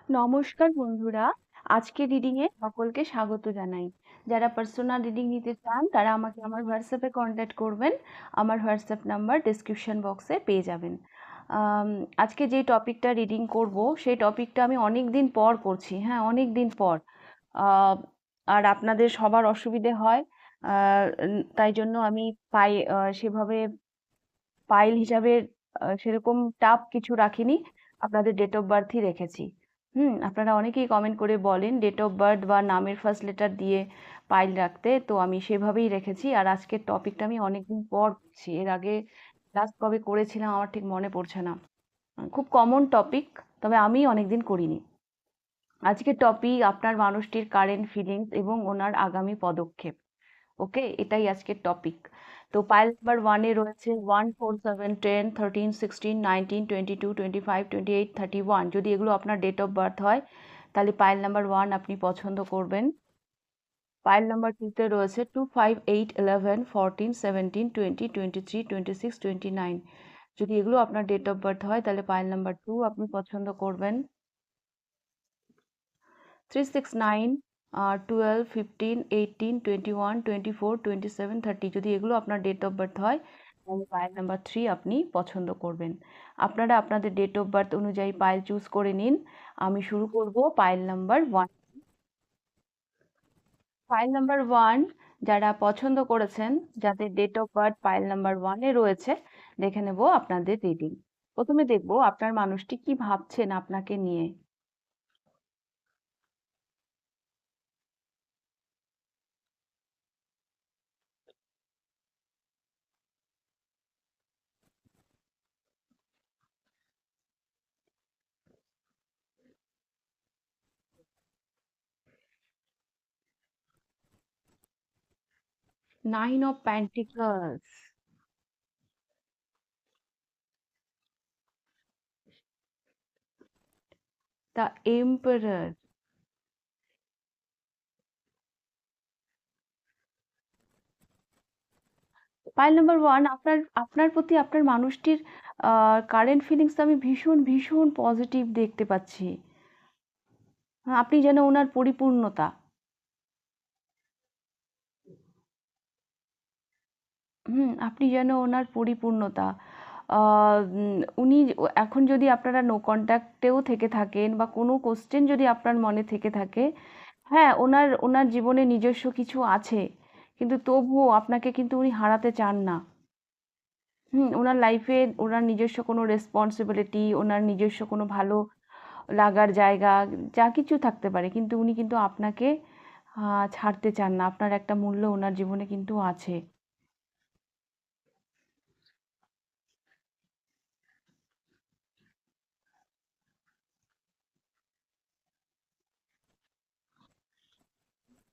নমস্কার বন্ধুরা, আজকে রিডিং এ সকলকে স্বাগত জানাই। যারা পার্সোনাল রিডিং নিতে চান তারা আমাকে আমার হোয়াটসঅ্যাপে কন্ট্যাক্ট করবেন। আমার হোয়াটসঅ্যাপ নাম্বার ডেসক্রিপশন বক্সে পেয়ে যাবেন। আম, আজকে যে টপিকটা রিডিং করব সেই টপিকটা আমি অনেক দিন পর করছি, হ্যাঁ অনেক দিন পর। আহ, আর আপনাদের সবার অসুবিধে হয়, তাই জন্য আমি সেভাবে ফাইল হিসাবে সেরকম টাফ কিছু রাখিনি, আপনাদের ডেট অফ বার্থই রেখেছি। আপনারা অনেকেই কমেন্ট করে বলেন ডেট অফ বার্থ বা নামের ফার্স্ট লেটার দিয়ে ফাইল রাখতে, তো আমি সেভাবেই রেখেছি। আর আজকের টপিকটা আমি অনেকদিন পর করছি, এর আগে লাস্ট কবে করেছিলাম আমার ঠিক মনে পড়ছে না। খুব কমন টপিক, তবে আমি অনেকদিন করিনি। আজকের টপিক আপনার মানুষটির কারেন্ট ফিলিংস এবং ওনার আগামী পদক্ষেপ। ওকে, এটাই আজকের টপিক। তো পাইল নাম্বার ওয়ানে রয়েছে 1, 4, 7, 10, 13, 16, 19, 22, 25, 28, 31। যদি এগুলো আপনার ডেট অফ বার্থ হয় তাহলে পাইল নাম্বার ওয়ান আপনি পছন্দ করবেন। পাইল নাম্বার টুতে রয়েছে 2, 5, 8, 11, 14, 17, 20, 21, 23, 26, 29। যদি এগুলো আপনার ডেট অফ বার্থ হয় তাহলে পাইল নাম্বার টু আপনি পছন্দ করবেন। 3, 6, 9, 12, 15, 18, 21, 24, 27, 30। যদি এগুলো আপনার ডেট অফ বার্থ হয় তাহলে পাইল নাম্বার থ্রি আপনি পছন্দ করবেন। আপনারা আপনাদের ডেট অফ বার্থ অনুযায়ী পাইল চুজ করে নিন। আমি শুরু করব pile number one. Pile number one যারা পছন্দ করেছেন, যাদের date of birth pile number ওয়ানে রয়েছে, দেখে নেব আপনাদের রিডিং। প্রথমে দেখব আপনার মানুষটি কি ভাবছেন আপনাকে নিয়ে। 9 of Pentacles, the Emperor, pile number one. আপনার আপনার প্রতি আপনার মানুষটির কারেন্ট ফিলিংস আমি ভীষণ ভীষণ পজিটিভ দেখতে পাচ্ছি। আপনি যেন ওনার পরিপূর্ণতা। আপনি যেন ওনার পরিপূর্ণতা। উনি এখন যদি আপনারা নো কন্ট্যাক্টেও থেকে থাকেন বা কোনো কোশ্চেন যদি আপনার মনে থেকে থাকে, হ্যাঁ ওনার ওনার জীবনে নিজস্ব কিছু আছে, কিন্তু তবুও আপনাকে কিন্তু উনি হারাতে চান না। ওনার লাইফে ওনার নিজস্ব কোনো রেসপন্সিবিলিটি, ওনার নিজস্ব কোনো ভালো লাগার জায়গা যা কিছু থাকতে পারে, কিন্তু উনি কিন্তু আপনাকে ছাড়তে চান না। আপনার একটা মূল্য ওনার জীবনে কিন্তু আছে।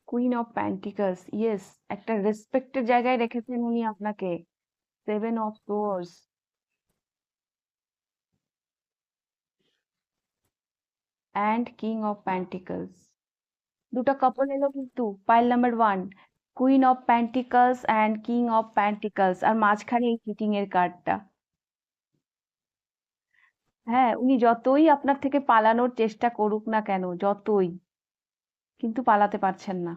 কুইন অফ প্যান্টিকলস, ইয়েস, একটা রেসপেক্টের জায়গায় রেখেছেন উনি আপনাকে। 7 of swords and king of pentacles, দুটো কাপল এলো কিন্তু পাইল number one. Queen of pentacles and king of pentacles, আর মাঝখানে এই চিটিং এর কার্ডটা। হ্যাঁ, উনি যতই আপনার থেকে পালানোর চেষ্টা করুক না কেন, যতই, কিন্তু পালাতে পারছেন না।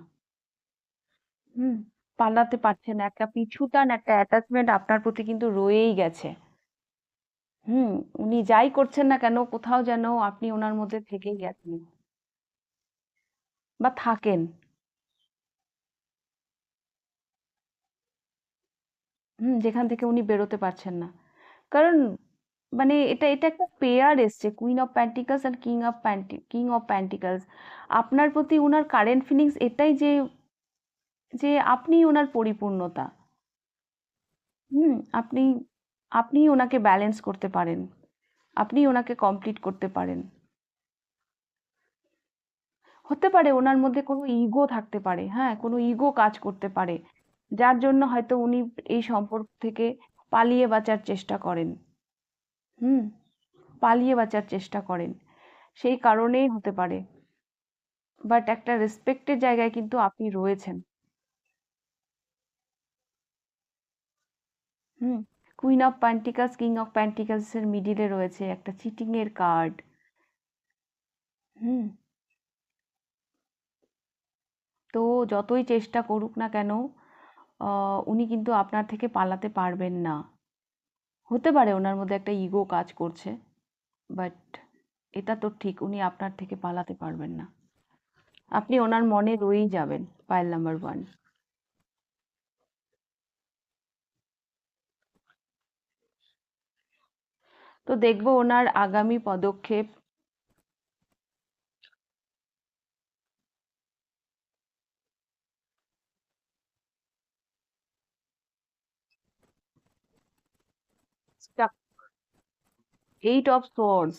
হুম, পালাতে পারছেন না। একটা পিছুটান, একটা অ্যাটাচমেন্ট আপনার প্রতি কিন্তু রয়েই গেছে। হুম, উনি যাই করছেন না কেন কোথাও যেন আপনি ওনার মধ্যে থেকেই গেছেন বা থাকেন। যেখান থেকে উনি বেরোতে পারছেন না। কারণ মানে এটা এটা একটা পেয়ার এসছে, কুইন অফ প্যান্টিকলস আর কিং অফ প্যান্টিকলস। আপনার প্রতি উনার কারেন্ট ফিলিংস এটাই যে যে আপনি ওনার পরিপূর্ণতা। হুম, আপনি আপনি ওনাকে ব্যালেন্স করতে পারেন, আপনি ওনাকে কমপ্লিট করতে পারেন। হতে পারে ওনার মধ্যে কোনো ইগো থাকতে পারে, হ্যাঁ কোনো ইগো কাজ করতে পারে, যার জন্য হয়তো উনি এই সম্পর্ক থেকে পালিয়ে বাঁচার চেষ্টা করেন। হুম, পালিয়ে বাঁচার চেষ্টা করেন, সেই কারণেই হতে পারে। বাট একটা রেসপেক্টের জায়গায় কিন্তু আপনি রয়েছেন। Hmm, queen of pentacles king of pentacles এর মিডিলে রয়েছে একটা চিটিং এর কার্ড। হুম। তো যতই চেষ্টা করুক না কেন উনি কিন্তু আপনার থেকে পালাতে পারবেন না। হতে পারে ওনার মধ্যে একটা ইগো কাজ করছে, বাট এটা তো ঠিক উনি আপনার থেকে পালাতে পারবেন না। আপনি ওনার মনে রয়েই যাবেন। Pile number one. তো দেখবো ওনার আগামী পদক্ষেপ। Eight of swords.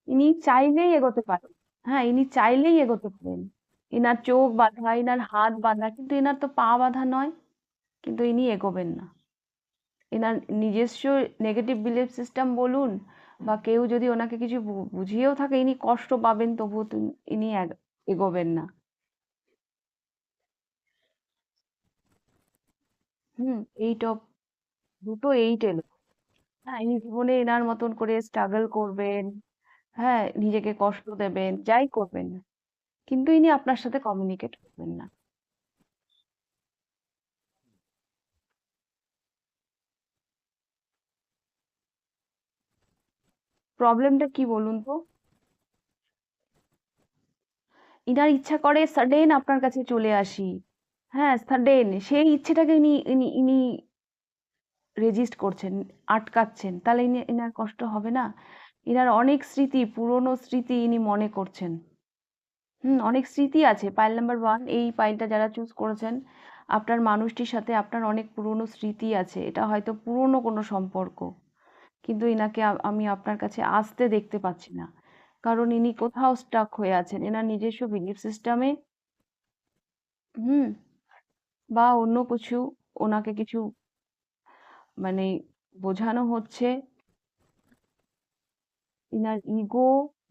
ইনি চাইলেই এগোতে পারেন। হ্যাঁ, ইনি চাইলেই এগোতে পারেন। ইনার চোখ বাঁধা, ইনার হাত বাঁধা, কিন্তু ইনার তো পা বাঁধা নয়। কিন্তু ইনি এগোবেন না। এনার নিজস্ব নেগেটিভ বিলিফ সিস্টেম বলুন, বা কেউ যদি ওনাকে কিছু বুঝিয়েও থাকে, ইনি কষ্ট পাবেন, তবুও ইনি এগোবেন না। হুম। এইট অফ, দুটো এইট এলো। হ্যাঁ, ইনি জীবনে এনার মতন করে স্ট্রাগল করবেন। হ্যাঁ, নিজেকে কষ্ট দেবেন, যাই করবেন, কিন্তু ইনি আপনার সাথে কমিউনিকেট করবেন না। প্রবলেমটা কি বলুন তো? ইনার ইচ্ছা করে সাডেন আপনার কাছে চলে আসি। হ্যাঁ, সাডেন সেই ইচ্ছেটাকে ইনি ইনি ইনি রেজিস্ট করছেন, আটকাচ্ছেন, তাহলে ইনার কষ্ট হবে না? ইনার অনেক স্মৃতি, পুরনো স্মৃতি ইনি মনে করছেন। অনেক স্মৃতি আছে। পাইল নাম্বার ওয়ান, এই পাইলটা যারা চুজ করেছেন, আপনার মানুষটির সাথে আপনার অনেক পুরনো স্মৃতি আছে। এটা হয়তো পুরনো কোনো সম্পর্ক, কিন্তু ইনাকে আমি আপনার কাছে আসতে দেখতে পাচ্ছি না, কারণ ইনি কোথাও স্টাক হয়ে আছেন এনার নিজস্ব বিলিফ সিস্টেমে। হুম। বা অন্য কিছু, ওনাকে কিছু মানে বোঝানো হচ্ছে। ইনার ইগো,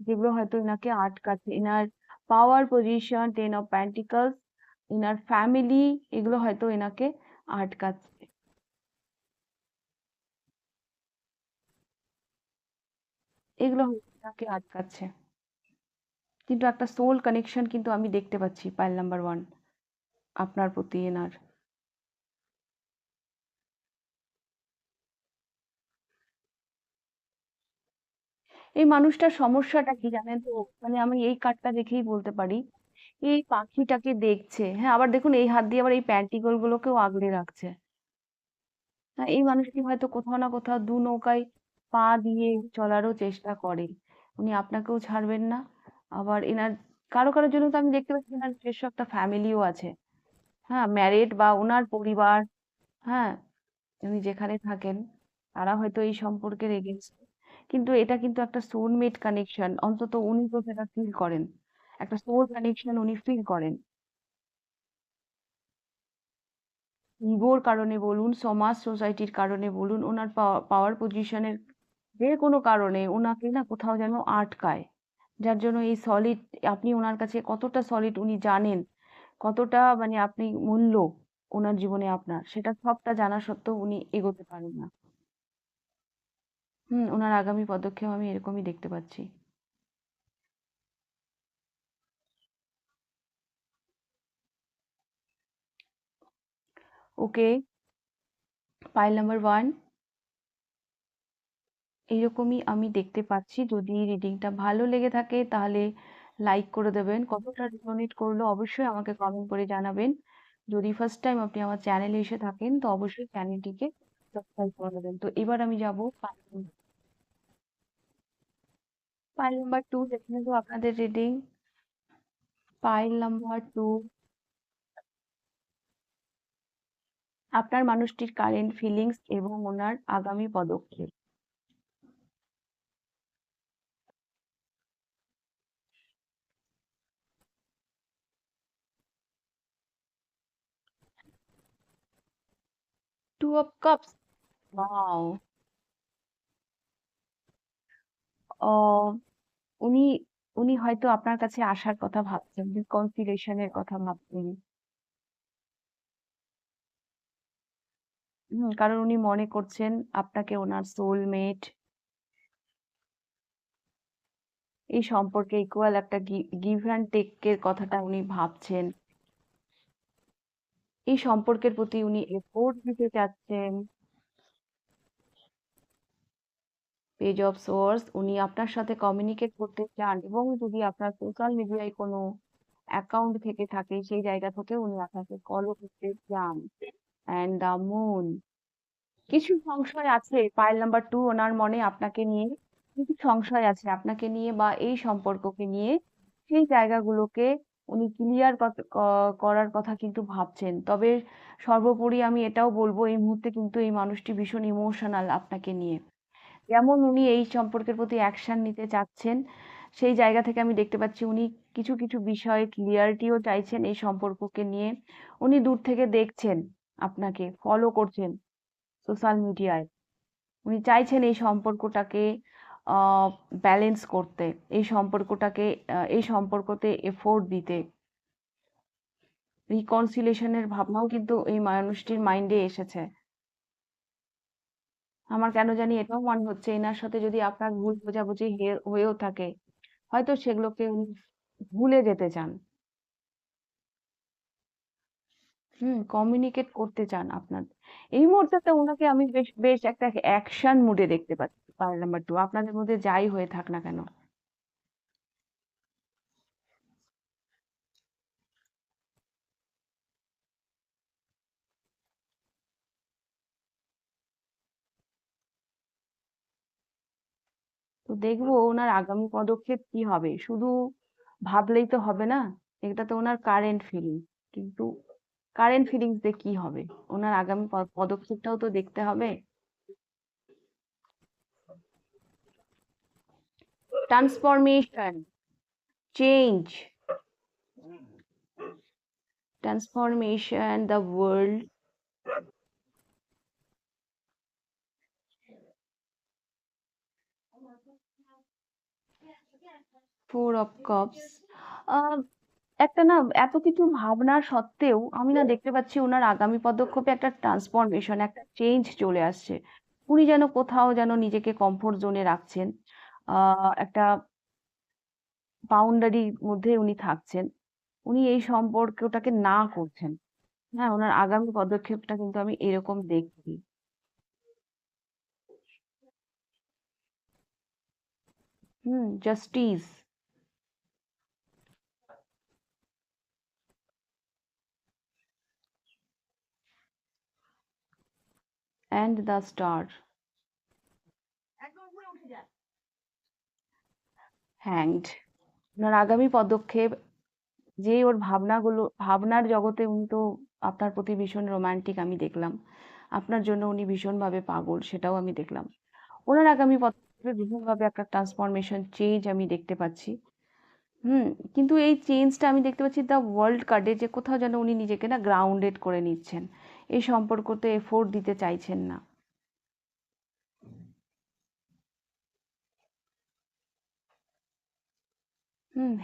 যেগুলো হয়তো ইনাকে আটকাচ্ছে, ইনার power position, ten of pentacles, ইনার ফ্যামিলি, এগুলো হয়তো এনাকে আটকাচ্ছে। এগুলো হয়তো এনাকে আটকাচ্ছে। কিন্তু একটা সোল কানেকশন কিন্তু আমি দেখতে পাচ্ছি পাইল নাম্বার ওয়ান আপনার প্রতি এনার। এই মানুষটার সমস্যাটা কি জানেন তো? মানে আমি এই কার্ডটা দেখেই বলতে পারি, এই পাখিটাকে দেখছে, হ্যাঁ, আবার দেখুন এই হাত দিয়ে আবার এই প্যান্টিকল গুলোকেও আগলে রাখছে। হ্যাঁ, এই মানুষটি হয়তো কোথাও না কোথাও দু নৌকায় পা দিয়ে চলারও চেষ্টা করে। উনি আপনাকেও ছাড়বেন না। আবার এনার কারো কারোর জন্য তো আমি দেখতে পাচ্ছি এনার নিজস্ব একটা ফ্যামিলিও আছে। হ্যাঁ, ম্যারিড বা ওনার পরিবার। হ্যাঁ, উনি যেখানে থাকেন, তারা হয়তো এই সম্পর্কের এগেনস্ট। কিন্তু এটা কিন্তু একটা সোলমেট কানেকশন, অন্তত উনি তো সেটা ফিল করেন। একটা সোল কানেকশন উনি ফিল করেন। ইগোর কারণে বলুন, সমাজ সোসাইটির কারণে বলুন, ওনার পাওয়ার পজিশনের যে কোনো কারণে ওনাকে না কোথাও যেন আটকায়। যার জন্য এই সলিড, আপনি ওনার কাছে কতটা সলিড উনি জানেন, কতটা মানে আপনি মূল্য ওনার জীবনে আপনার, সেটা সবটা জানা সত্ত্বেও উনি এগোতে পারেন না। ওনার আগামী পদক্ষেপ আমি এরকমই দেখতে পাচ্ছি। ওকে, পাইল নাম্বার ওয়ান, এইরকমই আমি দেখতে পাচ্ছি। যদি রিডিংটা ভালো লেগে থাকে তাহলে লাইক করে দেবেন, কতটা রেজোনেট করলো অবশ্যই আমাকে কমেন্ট করে জানাবেন। যদি ফার্স্ট টাইম আপনি আমার চ্যানেলে এসে থাকেন তো অবশ্যই চ্যানেলটিকে সাবস্ক্রাইব করে দেবেন। তো এবার আমি যাব পাইল নাম্বার টু দেখে নেবো আপনাদের রিডিং। পাইল নাম্বার টু, আপনার মানুষটির কারেন্ট ফিলিংস এবং ওনার আগামী পদক্ষেপ। Two of cups. ওয়াও। উনি উনি হয়তো আপনার কাছে আসার কথা ভাবছেন, রিকনসিলিয়েশনের কথা ভাবছেন। কারণ উনি মনে করছেন আপনাকে ওনার সোলমেট। এই সম্পর্কে ইকুয়াল একটা গিভ অ্যান্ড টেকের কথাটা উনি ভাবছেন। এই সম্পর্কের প্রতি উনি এফোর্ট দিতে চাচ্ছেন। পেজ অফ সোর্স, উনি আপনার সাথে কমিউনিকেট করতে চান এবং যদি আপনার সোশ্যাল মিডিয়ায় কোনো অ্যাকাউন্ট থেকে থাকে সেই জায়গা থেকে উনি আপনাকে ফলো করতে চান। অ্যান্ড দ্য মুন, কিছু সংশয় আছে পাইল নাম্বার 2 ওনার মনে আপনাকে নিয়ে, কিছু সংশয় আছে আপনাকে নিয়ে বা এই সম্পর্ককে নিয়ে। সেই জায়গাগুলোকে উনি ক্লিয়ার করার কথা কিন্তু ভাবছেন। তবে সর্বোপরি আমি এটাও বলবো এই মুহূর্তে কিন্তু এই মানুষটি ভীষণ ইমোশনাল আপনাকে নিয়ে। যেমন উনি এই সম্পর্কের প্রতি অ্যাকশন নিতে চাচ্ছেন, সেই জায়গা থেকে আমি দেখতে পাচ্ছি উনি কিছু কিছু বিষয়ে ক্লিয়ারিটিও চাইছেন এই সম্পর্ককে নিয়ে। উনি দূর থেকে দেখছেন, আপনাকে ফলো করছেন সোশ্যাল মিডিয়ায়। উনি চাইছেন এই সম্পর্কটাকে ব্যালেন্স করতে, এই সম্পর্কটাকে এই সম্পর্কতে এফোর্ট দিতে। রিকনসিলেশনের ভাবনাও কিন্তু এই মানুষটির মাইন্ডে এসেছে। আমার কেন জানি এটাও মনে হচ্ছে এনার সাথে যদি আপনার ভুল বোঝাবুঝি হয়েও থাকে, হয়তো সেগুলোকে উনি ভুলে যেতে চান। কমিউনিকেট করতে চান আপনার। এই মুহূর্তে তো ওনাকে আমি বেশ বেশ একটা অ্যাকশন মুডে দেখতে পাচ্ছি। পার্ট নাম্বার 2 আপনাদের মধ্যে যাই হয়ে থাক না কেন। তো দেখবো ওনার আগামী পদক্ষেপ কি হবে। শুধু ভাবলেই তো হবে না। এটা তো ওনার কারেন্ট ফিলিং। কিন্তু কারেন্ট ফিলিংস দিয়ে কি হবে? ওনার আগামী পদক্ষেপটাও তো দেখতে হবে। Transformation, change, transformation, the world. 4 of cups. একটা না, এত কিছু ভাবনা সত্ত্বেও আমি না দেখতে পাচ্ছি ওনার আগামী পদক্ষেপে একটা ট্রান্সফরমেশন, একটা চেঞ্জ চলে আসছে। উনি যেন কোথাও যেন নিজেকে কমফোর্ট জোনে রাখছেন, একটা বাউন্ডারির মধ্যে উনি থাকছেন। উনি এই সম্পর্কটাকে না করছেন। হ্যাঁ, ওনার আগামী পদক্ষেপটা কিন্তু আমি এরকম দেখছি। Justice and the star. Hanged, ওনার আগামী পদক্ষেপ, যে ওর ভাবনাগুলো, ভাবনার জগতে উনি তো আপনার প্রতি ভীষণ রোমান্টিক আমি দেখলাম। আপনার জন্য উনি ভীষণভাবে পাগল সেটাও আমি দেখলাম। ওনার আগামী পদক্ষেপে ভীষণভাবে একটা ট্রান্সফরমেশন চেঞ্জ আমি দেখতে পাচ্ছি। হুম, কিন্তু এই চেঞ্জটা আমি দেখতে পাচ্ছি দ্য ওয়ার্ল্ড কার্ডে, যে কোথাও যেন উনি নিজেকে না গ্রাউন্ডেড করে নিচ্ছেন। এই সম্পর্কতে এফোর্ট দিতে চাইছেন না।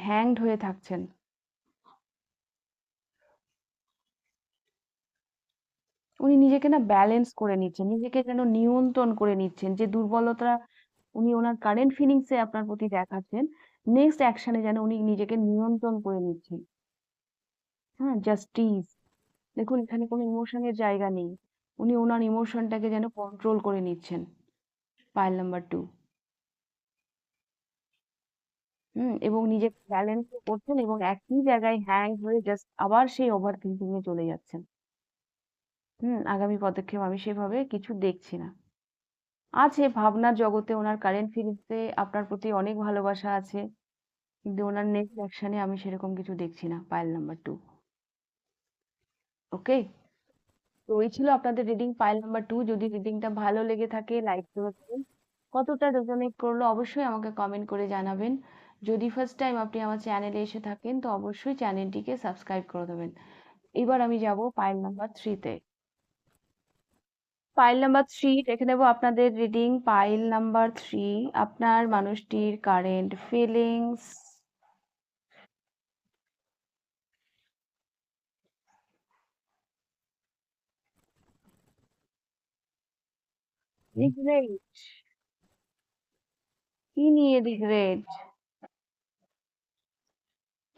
হ্যাংড হয়ে থাকছেন। উনি নিজেকে না ব্যালেন্স করে নিচ্ছেন, নিজেকে যেন নিয়ন্ত্রণ করে নিচ্ছেন। যে দুর্বলতা উনি ওনার কারেন্ট ফিলিংসে আপনার প্রতি দেখাচ্ছেন, নেক্সট অ্যাকশনে যেন উনি নিজেকে নিয়ন্ত্রণ করে নিচ্ছেন। হ্যাঁ, জাস্টিস। দেখুন এখানে কোনো ইমোশনের জায়গা নেই। উনি ওনার ইমোশনটাকে যেন কন্ট্রোল করে নিচ্ছেন। Pile number 2। এবং নিজেকে ব্যালেন্সও করছেন এবং একই জায়গায় হ্যাং হয়ে জাস্ট আবার সেই ওভার থিঙ্কিং এ চলে যাচ্ছেন। আগামী পদক্ষেপ আমি সেভাবে কিছু দেখছি না। আছে ভাবনার জগতে, ওনার কারেন্ট ফিলিংসে আপনার প্রতি অনেক ভালোবাসা আছে। কিন্তু ওনার নেক্সট অ্যাকশনে আমি সেরকম কিছু দেখছি না। Pile number 2। ওকে, তো এই ছিল আপনাদের রিডিং পাইল নাম্বার 2। যদি রিডিংটা ভালো লেগে থাকে লাইক করবেন। কতটা রেজোনেট করলো অবশ্যই আমাকে কমেন্ট করে জানাবেন। যদি ফার্স্ট টাইম আপনি আমার চ্যানেলে এসে থাকেন তো অবশ্যই চ্যানেলটিকে সাবস্ক্রাইব করে দেবেন। এবার আমি যাব পাইল নাম্বার 3 তে। পাইল নাম্বার 3 দেখে নেব আপনাদের রিডিং। পাইল নাম্বার 3, আপনার মানুষটির কারেন্ট ফিলিংস। রিগ্রেট, কি নিয়ে রিগ্রেট?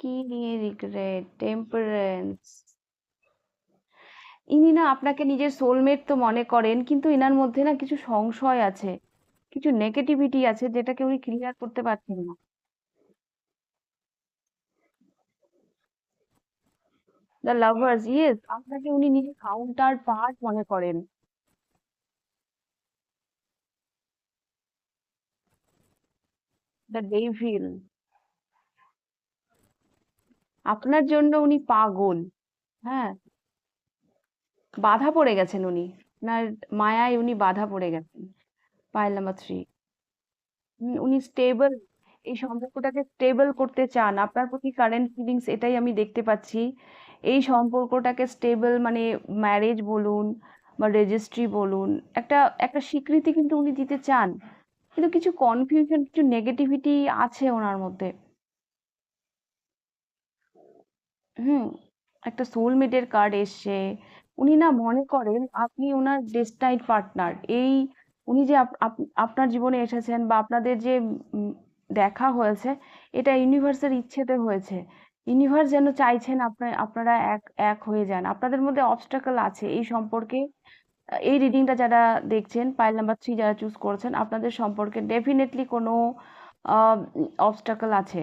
কি নিয়ে রিগ্রেট? টেম্পারেন্স। ইনি না আপনাকে নিজের সোলমেট তো মনে করেন, কিন্তু এনার মধ্যে না কিছু সংশয় আছে, কিছু নেগেটিভিটি আছে যেটাকে উনি ক্লিয়ার করতে পারছেন না। দ্য লাভার্স, ইয়েস, আপনাকে উনি নিজের কাউন্টার পার্ট মনে করেন। The devil. আপনার জন্য উনি পাগল। হ্যাঁ, বাধা পড়ে গেছেন উনি। আপনার মায়ায় উনি বাধা পড়ে গেছেন। Pile number 3। উনি স্টেবল, এই সম্পর্কটাকে স্টেবল করতে চান। আপনার প্রতি কারেন্ট ফিলিংস এটাই আমি দেখতে পাচ্ছি। এই সম্পর্কটাকে স্টেবল মানে ম্যারেজ বলুন বা রেজিস্ট্রি বলুন, একটা একটা স্বীকৃতি কিন্তু উনি দিতে চান। কিন্তু কিছু কনফিউশন, কিছু নেগেটিভিটি আছে ওনার মধ্যে। হুম, একটা সোলমেটের কার্ড এসছে। উনি না মনে করেন আপনি ওনার ডেস্টাইন পার্টনার। এই উনি যে আপনার জীবনে এসেছেন বা আপনাদের যে উম, দেখা হয়েছে, এটা ইউনিভার্সের ইচ্ছেতে হয়েছে। ইউনিভার্স যেন চাইছেন আপনারা এক এক হয়ে যান। আপনাদের মধ্যে অবস্টাকল আছে এই সম্পর্কে। এই রিডিংটা যারা দেখছেন, পাইল নাম্বার 3 যারা চুজ করেছেন, আপনাদের সম্পর্কে ডেফিনেটলি কোনো অবস্টাকল আছে,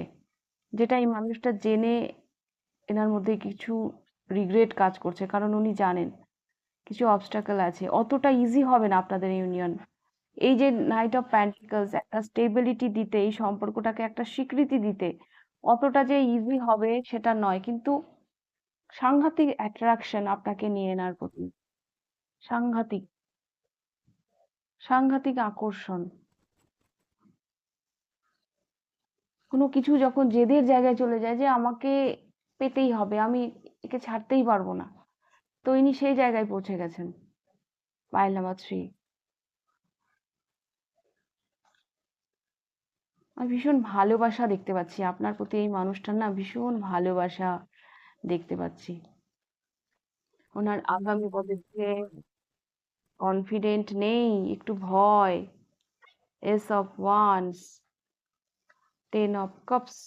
যেটা এই মানুষটা জেনে এনার মধ্যে কিছু রিগ্রেট কাজ করছে, কারণ উনি জানেন কিছু অবস্টাকল আছে। অতটা ইজি হবে না আপনাদের ইউনিয়ন। এই যে নাইট অফ প্যান্টিকলস একটা স্টেবিলিটি দিতে, এই সম্পর্কটাকে একটা স্বীকৃতি দিতে অতটা যে ইজি হবে সেটা নয়, কিন্তু সাংঘাতিক অ্যাট্রাকশন আপনাকে নিয়ে এনার প্রতি। সাংঘাতিক, সাংঘাতিক আকর্ষণ। কোনো কিছু যখন জেদের জায়গায় চলে যায় যে আমাকে পেতেই হবে, আমি একে ছাড়তেই পারবো না, তো ইনি সেই জায়গায় পৌঁছে গেছেন। Pile number 3। আমি ভীষণ ভালোবাসা দেখতে পাচ্ছি আপনার প্রতি, এই মানুষটার না ভীষণ ভালোবাসা দেখতে পাচ্ছি। ওনার আগামী পদক্ষেপে কনফিডেন্ট নেই, একটু ভয়। Ace of wands, 10 of cups.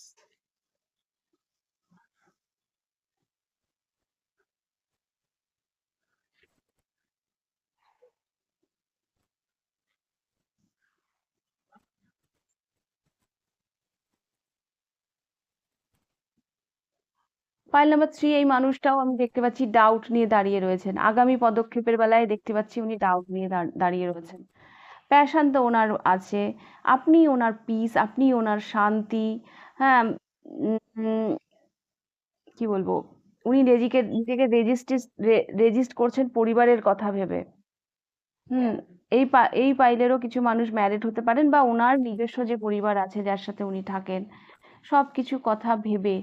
Pile number 3, এই মানুষটাও আমি দেখতে পাচ্ছি ডাউট নিয়ে দাঁড়িয়ে রয়েছেন। আগামী পদক্ষেপের বেলায় দেখতে পাচ্ছি উনি ডাউট নিয়ে দাঁড়িয়ে রয়েছেন। প্যাশন তো ওনার আছে, আপনি ওনার পিস, আপনি ওনার শান্তি। হ্যাঁ। উম, কি বলবো, উনি নিজেকে রেজিস্ট করছেন পরিবারের কথা ভেবে। হুম। এই পাইলেরও কিছু মানুষ ম্যারিড হতে পারেন, বা ওনার নিজস্ব যে পরিবার আছে যার সাথে উনি থাকেন, সবকিছু কথা ভেবে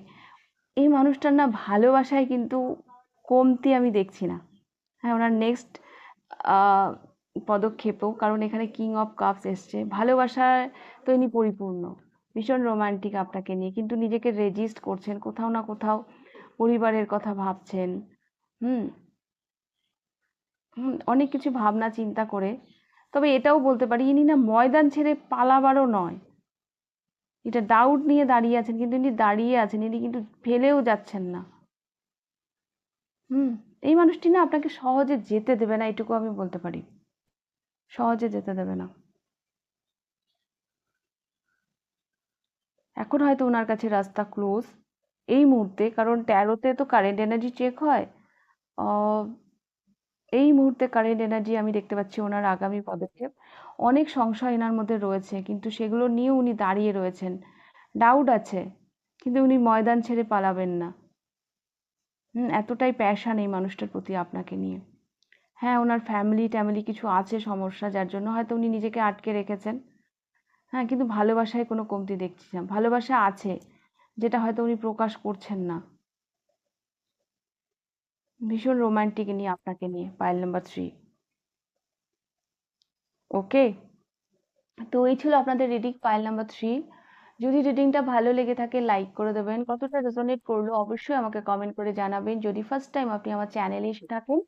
এই মানুষটার না ভালোবাসায় কিন্তু কমতি আমি দেখছি না। হ্যাঁ, ওনার নেক্সট পদক্ষেপও, কারণ এখানে কিং অফ কাপস এসছে, ভালোবাসায় তো ইনি পরিপূর্ণ, ভীষণ রোমান্টিক আপনাকে নিয়ে, কিন্তু নিজেকে রেজিস্ট করছেন কোথাও না কোথাও, পরিবারের কথা ভাবছেন। হুম। অনেক কিছু ভাবনা চিন্তা করে। তবে এটাও বলতে পারি ইনি না ময়দান ছেড়ে পালাবারও নয়। এটা ডাউট নিয়ে দাঁড়িয়ে আছেন, কিন্তু ইনি দাঁড়িয়ে আছেন, ইনি কিন্তু ফেলেও যাচ্ছেন না। হুম। এই মানুষটি না আপনাকে সহজে যেতে দেবে না, এটুকু আমি বলতে পারি। সহজে যেতে দেবে না। এখন হয়তো উনার কাছে রাস্তা ক্লোজ এই মুহূর্তে, কারণ ট্যারোতে তো কারেন্ট এনার্জি চেক হয়। আহ, এই মুহূর্তে কারেন্ট এনার্জি আমি দেখতে পাচ্ছি ওনার আগামী পদক্ষেপ। অনেক সংশয় এনার মধ্যে রয়েছে, কিন্তু সেগুলো নিয়ে উনি দাঁড়িয়ে রয়েছেন। ডাউট আছে, কিন্তু উনি ময়দান ছেড়ে পালাবেন না। এতটাই প্যাশন এই মানুষটার প্রতি আপনাকে নিয়ে। হ্যাঁ, ওনার ফ্যামিলি ট্যামিলি কিছু আছে সমস্যা, যার জন্য হয়তো উনি নিজেকে আটকে রেখেছেন। হ্যাঁ, কিন্তু ভালোবাসায় কোনো কমতি দেখছি না, ভালোবাসা আছে, যেটা হয়তো উনি প্রকাশ করছেন না। ভীষণ রোমান্টিক ইনি আপনাকে নিয়ে, পাইল নাম্বার 3। ওকে, তো এই ছিল আপনাদের রিডিং পাইল নাম্বার 3। যদি রিডিংটা ভালো লেগে থাকে লাইক করে দেবেন, কতটা রেজোনেট করলো অবশ্যই আমাকে কমেন্ট করে জানাবেন। যদি ফার্স্ট টাইম আপনি আমার চ্যানেলে এসে থাকেন,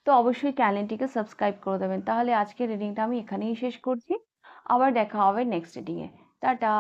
তো অবশ্যই চ্যানেলটিকে সাবস্ক্রাইব করে দেবেন। তাহলে আজকের রিডিংটা আমি এখানেই শেষ করছি। আবার দেখা হবে নেক্সট রিডিংয়ে। টাটা।